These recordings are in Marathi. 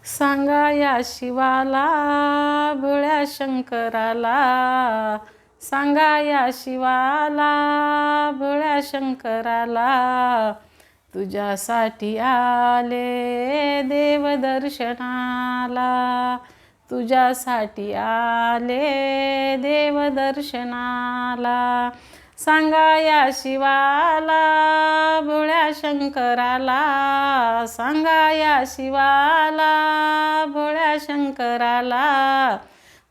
सांगा या शिवाला भोळ्या शंकराला, सांगा या शिवाला भोळ्या शंकराला, तुझ्यासाठी आले देव दर्शनाला, तुझ्यासाठी आले देव दर्शनाला. सांगा या शिवाला भोळ्या शंकराला, सांगा या शिवाला भोळ्या शंकराला,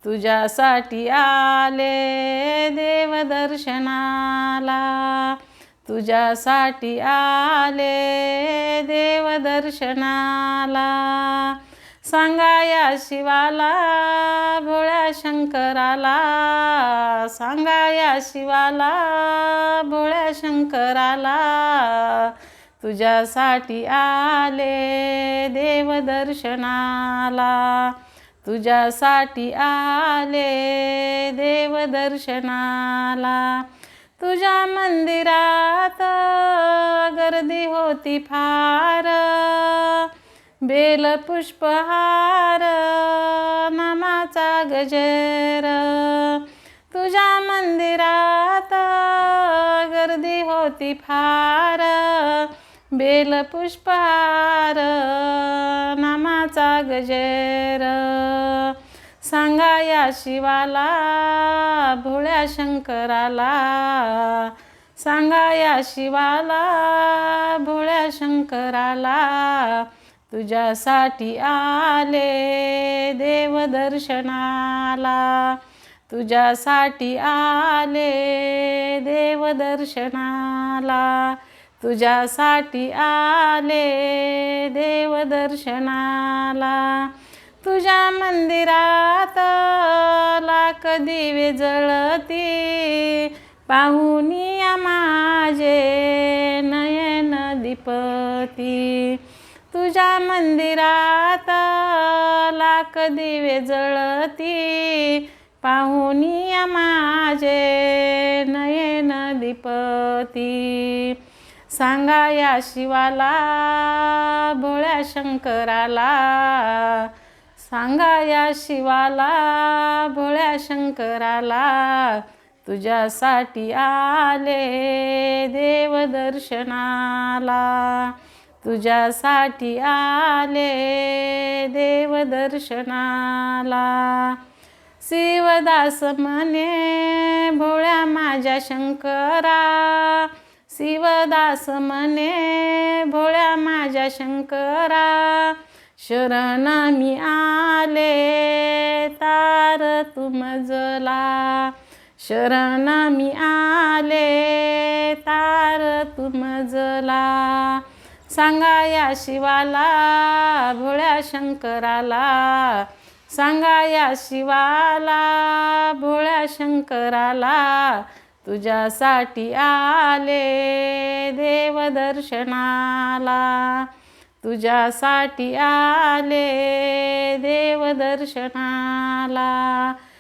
तुझ्यासाठी आले देव दर्शनाला, तुझ्यासाठी आले देव दर्शनाला. सांगा या शिवाला भोळ्या शंकराला, सांगा या शिवाला भोळ्या शंकराला, तुझ्यासाठी आले देव दर्शनाला, तुझ्यासाठी आले देव दर्शनाला. तुझ्या मंदिरात गर्दी होती फार, बेल पुष्पहार नामाचा गजर. तुझ्या मंदिरात गर्दी होती फार, बेल पुष्पहार नामाचा गजर. सांगा या शिवाला भोळ्या शंकराला, सांगा या शिवाला भोळ्या शंकराला, तुझ्यासाठी आले देव दर्शनाला, तुझ्यासाठी आले देव दर्शनाला, तुझ्यासाठी आले देव दर्शनाला. तुझ्या मंदिरात लाख दिवे जळती, पाहुनिया माझे नयन दीपती. तुझ्या मंदिरात लाख दिवे जळती, पाहुनिया माझे नयन दीपती. सांगा या शिवाला भोळ्या शंकराला, सांगा या शिवाला भोळ्या शंकराला, तुझ्यासाठी आले देव दर्शनाला, तुझ्यासाठी आले देव दर्शनाला. शिवदास म्हणे भोळ्या माझ्या शंकरा, शिवदास म्हणे भोळ्या माझ्या शंकरा, शरण मी आले तार तू मजला, शरण मी आले तार तू मजला. सांगा या शिवाला भोळ्या शंकराला, सांगा या शिवाला भोळ्या शंकराला, तुझ्यासाठी आले देव दर्शनाला, तुझ्यासाठी आले देव दर्शनाला.